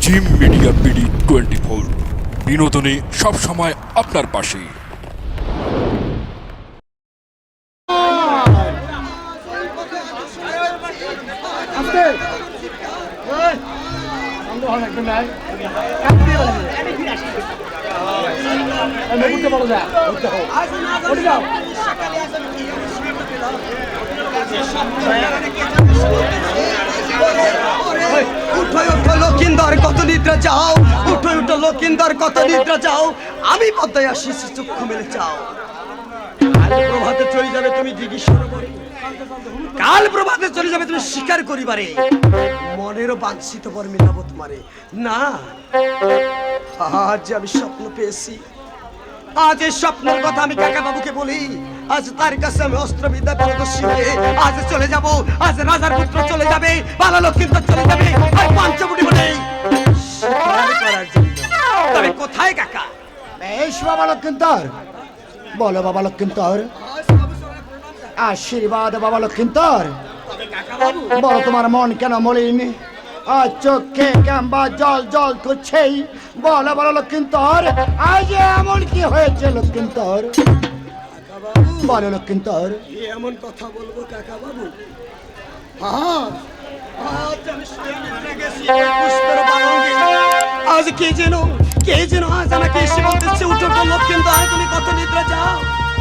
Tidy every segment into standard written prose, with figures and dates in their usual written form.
Gym media BD 24 বিনোদনে সবসময় আপনার পাশে। উঠো উঠো লক্ষিন্দর কত নিদ্রা যাও, উঠো উঠো লক্ষিন্দর কত নিদ্রা যাও, আমি পদ্মায় আসিছি চক্ষু মেলে চাও। কাল প্রভাতে চলে যাবে তুমি দিঘি সরোবরে, কাল প্রভাতে চলে যাবে তুমি শিকার করিবারে, মনেরও বাঞ্ছিত বর মিলাবো তোমারে না। আজ আমি স্বপ্ন পেয়েছি, আজ এই স্বপ্নের কথা আমি কাকা বাবুকে বলি, আজ তার কাছে আমি অস্ত্রবিদ্যা প্রদর্শী হয়ে আজ চলে যাব, আজ রাজার পুত্র চলে যাবে, বালা লক্ষিন্দর চলে যাবে আর পাঞ্চবটি বলে শিকার করার জন্য। তবে কোথায় কাকা? বেশ বাবা লক্ষিন্দর, বলো বাবা লক্ষিন্দর, আশীর্বাদ বাবা লক্ষিন্দর। বলো তোমার মন কেন মলিন, আর চোখে কেমবা জল জল করছেই, বলো বলো লক্ষিন্দর, আজ এমন কি হয়েছে লক্ষিন্দর, বলো লক্ষিন্দর। এমন কথা বলবো কাকা বাবু? আজ আমি শুয়ে গেছি পুষ্পের বাগানে, আজ কে যেন আজ আমাকে এসে বলতেছে উঠো তো লক্ষিন্দর তুমি কত নিদ্রা যাও,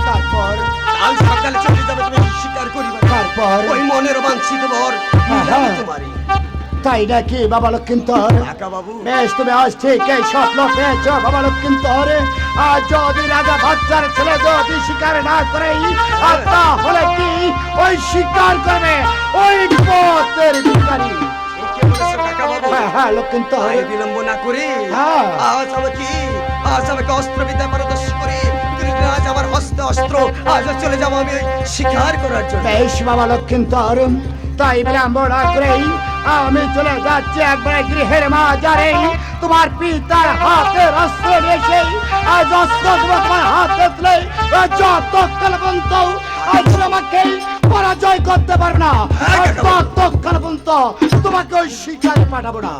তারপর কাল সকালে চলে যাবে তুমি শিকার করিবা, তারপর ওই মনের বাঞ্ছিত বর তোমারই। তাই নাকি বাবা লক্ষিন্দর? কাকা বাবু বেশ, তুমি আজ ঠিক এই স্বপ্ন পেয়েছ বাবা লক্ষিন্দর। আর যদি রাজা বাচ্চার ছেলে যদি শিকার না করে, আর তাহলে কি ওই শিকার করবে ওই পথের ভিখারি? হ্যাঁ লক্ষিন্দর, তাই বিলম্ব না করে আজ আমাকে অস্ত্রবিদ্যা পারদর্শী করে আজ আমার হস্তে অস্ত্র, আজ চলে যাবো আমি শিকার করার জন্য। বেশ বাবা লক্ষিন্দর, তাই বিলম্ব না করেই আমি চলে যাচ্ছি একবারে গৃহের মাঝারে, তোমার পিতার হাতের অস্ত্র নিয়ে আজ অস্ত্র তোমার হাতে তুলে যতক্ষণ পর্যন্ত আজ আমাকে পরাজয় করতে পারবে না, ততক্ষণ পর্যন্ত তোমাকে ওই শিকারে পাঠাবো না।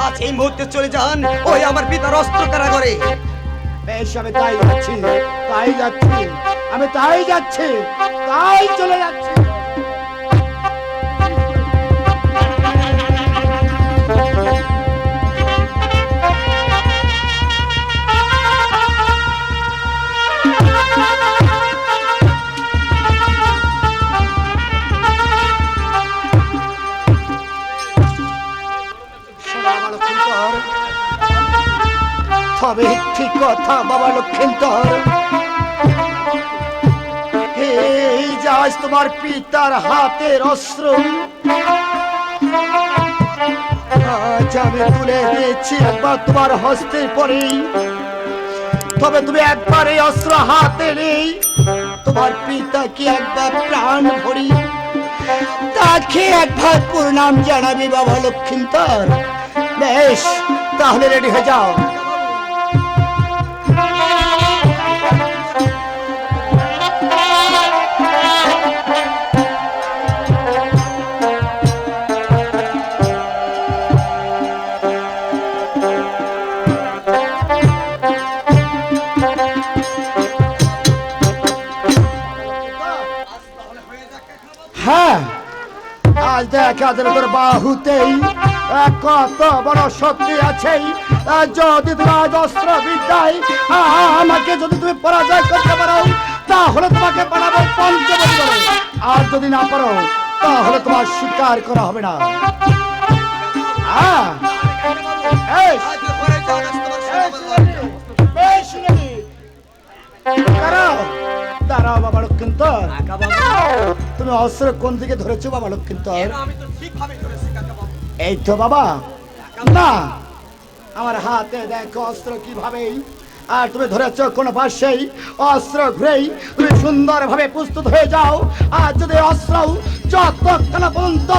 আজ এই মুহূর্তে চলে যান ওই আমার পিতার অস্ত্র কারাগারে। বেশ, আমি তাই যাচ্ছি, আমি তাই যাচ্ছি, তাই চলে যাচ্ছি। তবে ঠিক কথা বাবা লক্ষিন্দর, এই যে আজ তোমার পিতার হাতের অস্ত্র আজ আমি তুলে দিয়েছি একবার তোমার হস্তে পরে, তবে তুমি একবার এই অস্ত্র হাতে নেই, তোমার পিতাকে একবার প্রাণ ভরি তাকে একবার প্রণাম জানাবি বাবা লক্ষিন্দর। বেশ, তাহলে রেডি হয়ে যাও। হ্যাঁ, আজ দেখা যাবে তোর বাহুতেই কত বড় শক্তি আছে, যদি তুমি আজ অস্ত্র বিদ্যায় আমাকে যদি তুমি পরাজয় করতে পারো, তাহলে তোমাকে পাঠাবো পঞ্চবটি বলে, আর যদি না পারো তাহলে তোমার স্বীকার করা হবে না। দাঁড়াও বাবা লক্ষিন্দর, তুমি অস্ত্র কোন দিকে ধরেছো বাবা লক্ষিন্দর? এই তো বাবা, না আমার হাতে দেখো অস্ত্র কিভাবে, আর তুমি ধরেছো কোন পাশেই, অস্ত্র ঘুরেই তুমি সুন্দর ভাবে প্রস্তুত হয়ে যাও। আর যদি অস্ত্র যতক্ষণ পর্যন্ত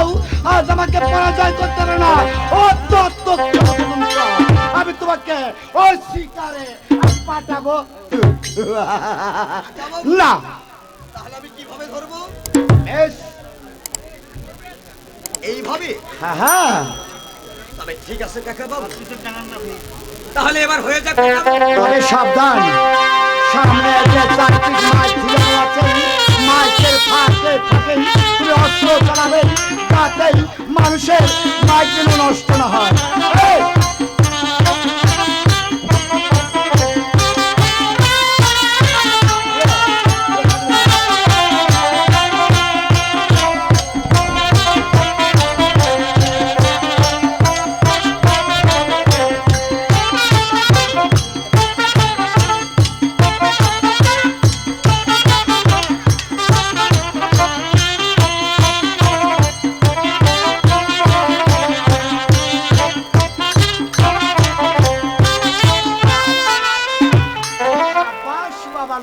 আজ আমাকে পরাজয় করতে পারে না, ও ততক্ষণ পর্যন্ত আমি তোমাকে ওই শিকারে পাঠাবো না। তাহলে আমি কিভাবে ধরবো? বেশ, এইভাবে? হ্যাঁ হ্যাঁ। তবে ঠিক আছে কাকা বাবু, তাহলে এবার হয়ে যাক কাকা বাবু। তবে সাবধান, সামনে যে চারটি মাছ ঝুলানো আছে, মাছের ফাঁকে ফাঁকে তুমি অস্ত্র চালাবে, যাতে মানুষের মাছ যেন নষ্ট না হয়। এই!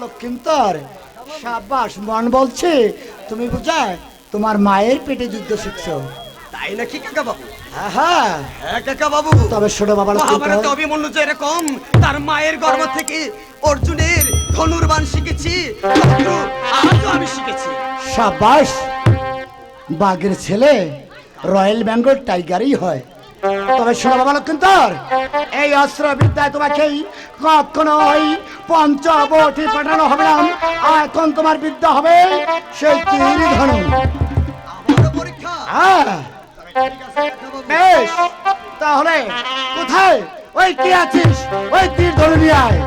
লক্ষিন্দর, সাবাস, মন বলছে তুমি বুঝায় তোমার মায়ের পেটে যুদ্ধ শিখছো। তাই নাকি কাকা বাবু? হ্যাঁ হ্যাঁ হ্যাঁ কাকা বাবু। তবে ছোট বাবা মহাভারতে অভিমন্যু যে এরকম তার মায়ের গর্ভ থেকে অর্জুনের ধনুর্বাণ শিখেছি, আজও আমি শিখেছি। সাবাস, বাঘের ছেলে রয়্যাল বেঙ্গল টাইগারই হয়। তবে শোনো বাবা লক্ষিন্দর, এই অস্ত্র বিদ্যায় তোমাকেই কখনোই পঞ্চবটি পাঠানো হবে না। এখন তোমার বিদ্যা হবে সেই তীর ধনু। আমারও পরীক্ষা? হ্যাঁ ঠিক আছে কাকা বাবু। বেশ, তাহলে কোথায় ওই কি আছিস, ওই তীর ধনু নিয়ে আয়।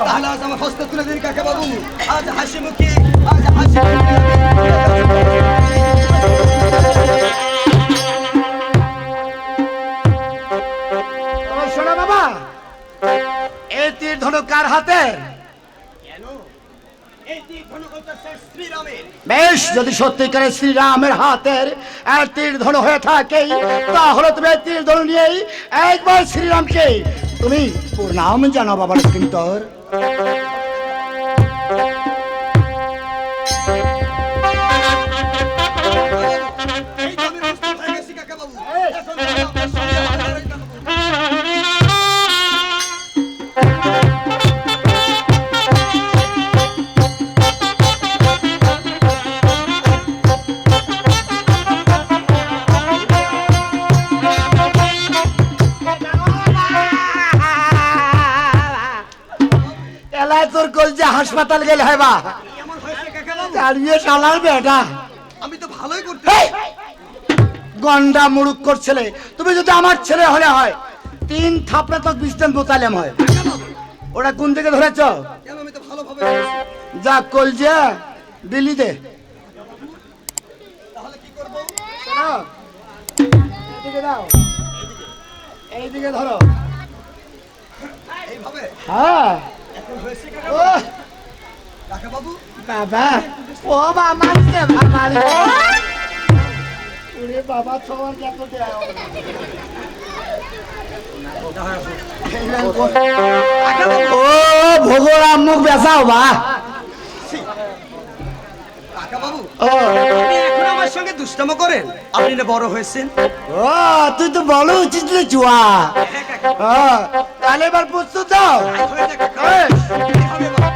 তাহলে আজ আমার হস্তে তুলে দিন কাকা বাবু। আজ হাসি মুখে, আজ হাসি মুখে তবে শোনো বাবা, এই তীর ধনু কার হাতের? কেন? এই তীর ধনুক হচ্ছে শ্রীরামের। বেশ, যদি সত্যিকারের শ্রীরামের হাতের এক তীর ধনু হয়ে থাকে, তাহলে তুমি এই তীর ধনু নিয়েই একবার শ্রীরামকে তুমি প্রণাম জানাও বাবা লক্ষিন্দর। এই তো আমি প্রস্তুত হয়ে গেছি কাকা বাবু। এখন তাহলে আপনার সঙ্গে হাতে ধরে কাকা বাবু। এলাই তোর কলজা হাসপাতাল গেলে হয় বা এমন হয়েছে কাকা বাবু? চালিয়ে চালার বেটা। আমি তো ভালোই করতে এই! গন্ডা মুড়ুক করছিলে, তুমি যদি আমার ছেলে হলে হয় 3 থাপড়া তো বিস্তান বোতালেম হয়। কাকা বাবু। ওরা কোন থেকে ধরেছ? কেন আমি তো ভালোভাবে করেছি। যা কলজা বিলি দে। তাহলে কি করবো? শোনো, এইদিকে দাও, এইদিকে ধরো। এইভাবে? হ্যাঁ। এখন হয়েছে ও কাকা বাবু। বাবা, ও বাবা মারছে বাবা রে। ওরে বাবা, তোমার কত দেও। ও ভোগরা মুখ বেসাও বা। কাকা বাবু, ও আপনি এখন আমার সঙ্গে দুষ্টামো করেন? আপনি না বড় হয়েছেন। ও তুই তো বলো উচিত রে চুয়া। হ্যাঁ কাকা। ও তাহলে এবার প্রস্তুত দাও। হয়ে যাক কাকা। বেশ। এইভাবে বলো।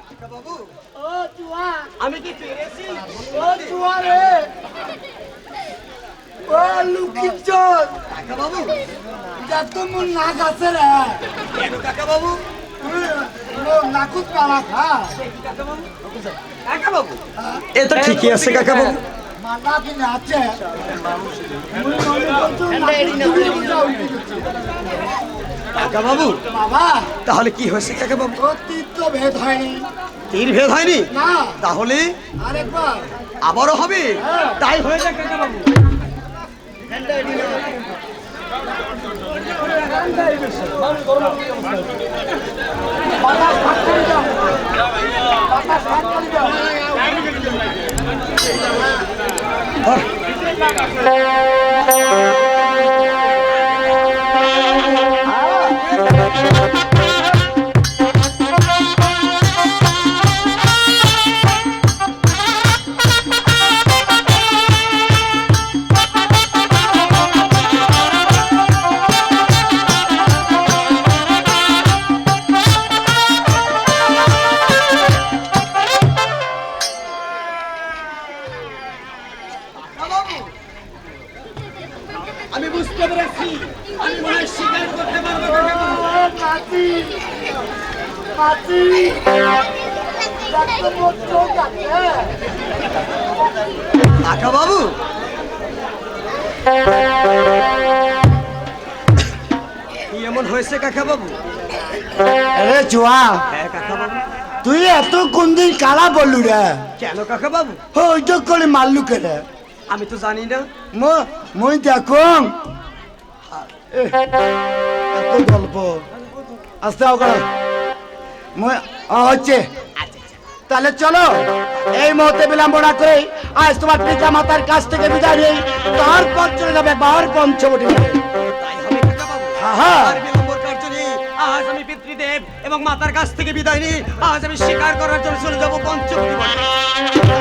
কাকা বাবু, ও চুয়া, আমি কি পেরেছি? ও চুয়া রে, ও লুকিচোর, কাকা বাবু, যা তো মোর নাক আছে রে। কেন কাকা বাবু? নাকুত পালা খা। কাকা বাবু, কাকা বাবু, এ তো ঠিকই আছে কাকা বাবু। মাথা কিনে আছে। মুই মনে করছো নাকুত তুলে উঠা উঠে গেছে। কাকা বাবু, বাবা, তাহলে কি হয়েছে কাকা বাবু? ও তীর তো ভেদ হয়নি। তীর ভেদ হয়নি? না, তাহলে আরেকবার। আবারও হবে? হ্যাঁ। তাই হয়ে যাক কাকা বাবু। বাতাস ভাগ করে দাও। বাতাস ভাগ করে দাও। আমি বুঝতে পেরেছি, আমি মনে হয় স্বীকার করতে পারবো কাকাবাবু। কাকাবাবু, কি এমন হয়েছে কাকাবাবু? আরে জুয়া, হ্যাঁ কাকাবাবু। তুই এত কোন দিন কালা বললু রে? কেন কাকাবাবু? ওই তো করে মারলু কে রে? আমি তো জানি না। মই দেখো এত গল্প আস্তে আও মই হচ্ছে। তাহলে চলো এই মুহূর্তে বিলম্ব না করে আজ তোমার পিতা মাতার কাছ থেকে বিদায় নেই, তারপর চলে যাবে বার পঞ্চবটি। তাই হবে কাকাবাবু। হ্যাঁ। আর বিলম্বর কার্য নেই। আজ আমি পিতৃদেব এবং মাতার কাছ থেকে বিদায় নিই। আজ আমি শিকার করার জন্য চলে যাবো পঞ্চবটি বনে।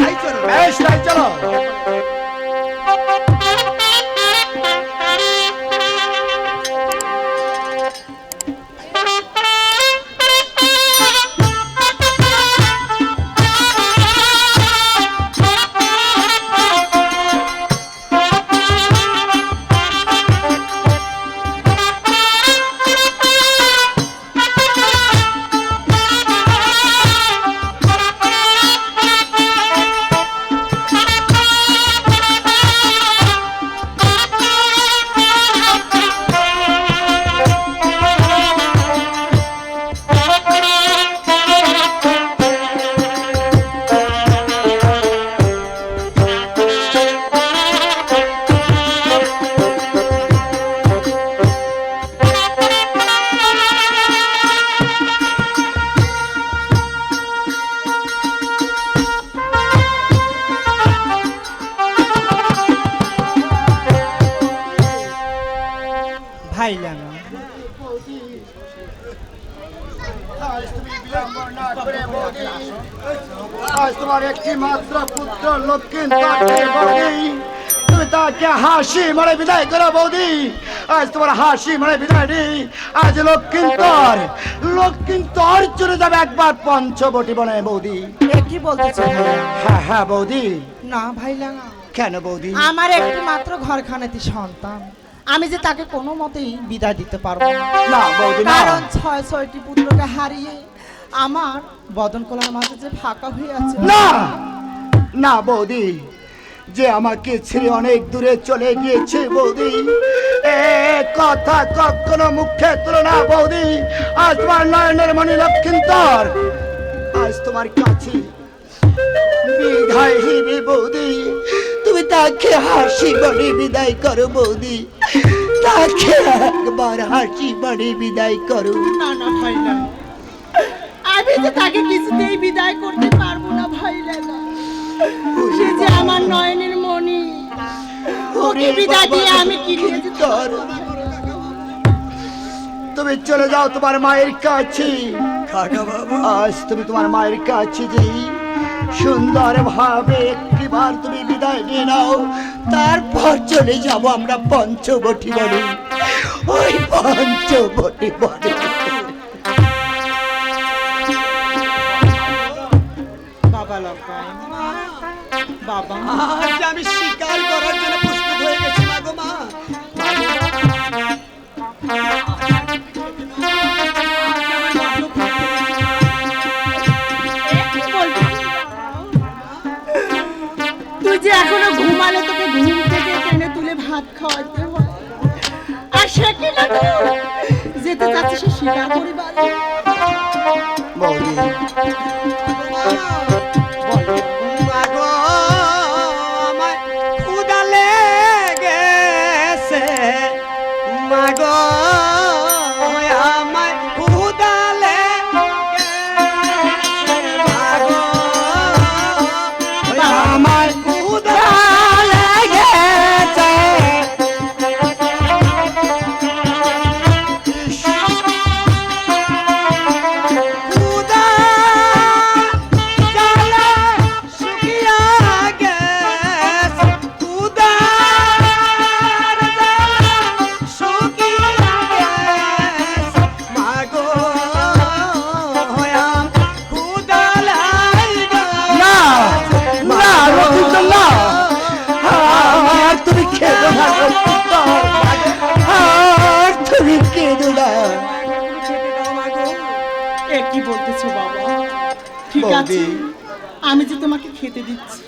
তাই চলো। বেশ, তাই চলো। আজ তোমার একটি মাত্র পুত্র লক্ষ্মীন্দরকে বৌদি, তুমি তাকে হাসি মারে বিদায় করো বৌদি। আজ তোমার হাসি মারে বিদায় নেই। আজ লক্ষ্মীন্দর চলে যাবে একবার পঞ্চবটি বনে বৌদি। কি বলতেছে ভাইয়া? হ্যাঁ হ্যাঁ বৌদি। না ভাইলাঙা, কেন বৌদি? আমার একটি মাত্র ঘরখানেতি সন্তান, আমি যে তাকে কোনো মতেই বিদায় দিতে পারবো না। না বৌদি না। কারণ ছয়টি পুত্রকে হারিয়ে আমার বদন কলার মাঝে যে ফাঁকা হয়ে আছে। না না বৌদি, যে আমাকে ছেড়ে অনেক দূরে চলে গিয়েছে বৌদি, এ কথা কখনো মুখে তুলো না বৌদি। আজ তোমার নয়নের মণি লক্ষ্মীন্দর আজ তোমার কাছে বিদায় হিবে বৌদি। তুমি তাকে হাসি বলে বিদায় করো বৌদি, তাকে একবার হাসি বলে বিদায় করো। না না ভাইলাঙা, আমি যে তাকে কিছুতেই বিদায় করতে পারবো না ভাইলাঙা। সে যে আমার নয়নের মণি, ওকে বিদায় দিয়ে আমি কি নিয়ে যেতে পারবো? তুমি চলে যাও তোমার মায়ের কাছে। কাকাবাবু, আজ তুমি তোমার মায়ের কাছে যে সুন্দর ভাবে একটিবার তুমি বিদায় নিয়ে নাও, তারপর চলে যাব আমরা পঞ্চবটি বনে। ওই পঞ্চবটি বনে বাবা লকাই, বাবা আজ আমি শিকার করার জন্য প্রস্তুত হয়ে গেছি মাগো মা। তুই যে এখনো ঘুমালে তোকে ঘুম থেকে টেনে তুলে ভাত খাওয়াতে হয়, আর সে কিনা যেতে যাচ্ছে সে শিকার পরিবারে। বৌদি। মাগো আমায় ক্ষুধা লেগেছে, মাগো আমায় ক্ষুধা লেগেছে, মাগো আমার ক্ষুধা লেগেছে আজ আমি যে তোমাকে খেতে দিচ্ছি।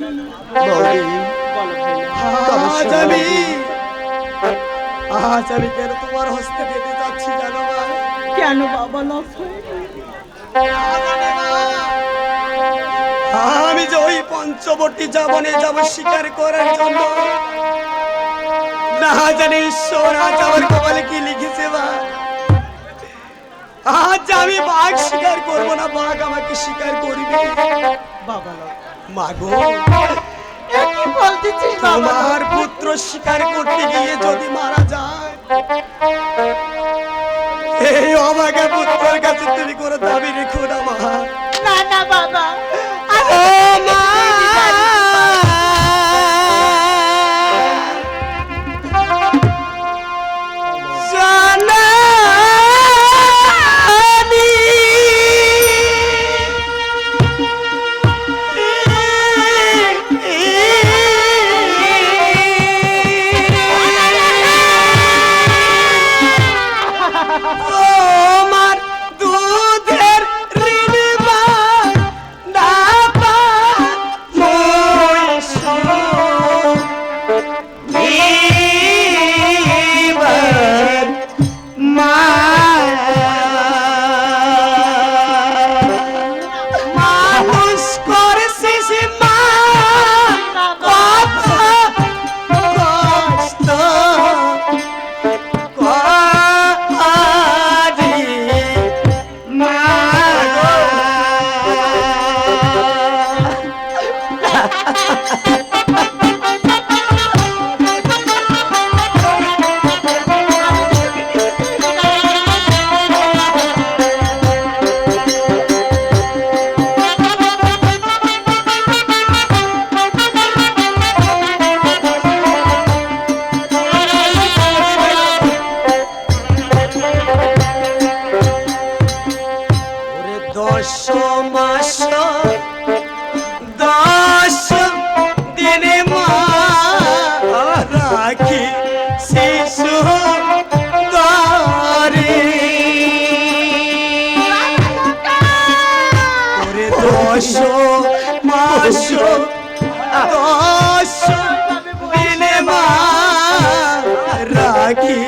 আজ আমি কেন তোমার হস্তে খেতে যাচ্ছি জানো মা? কেন বাবা লক্ষ্মণ? আমি যে ওই পঞ্চবটী যাবনে যাব শিকার করার জন্য, না জানি ঈশ্বর আজ আমার কপালে কি লিখেছে মা। আজ আমি বাঘ শিকার করব না, বাঘ আমাকে শিকার করবে। বাবা মা গো, কি বলতেছিস বাবা? তোমার পুত্র শিকার করতে গিয়ে যদি মারা যায়, এই অভাগা পুত্রের কাছে তুমি কোনো দাবি রেখো না মা। না না বাবা, ও মা, তোমার দুধের ঋণ না মানুষ করছিস মা, কত কষ্ট করি মা। ওরে 10 মাস 10 দিনে মা রাখি শিশু তরে। ওরে 10 মাস 10 দিনে মা রাখি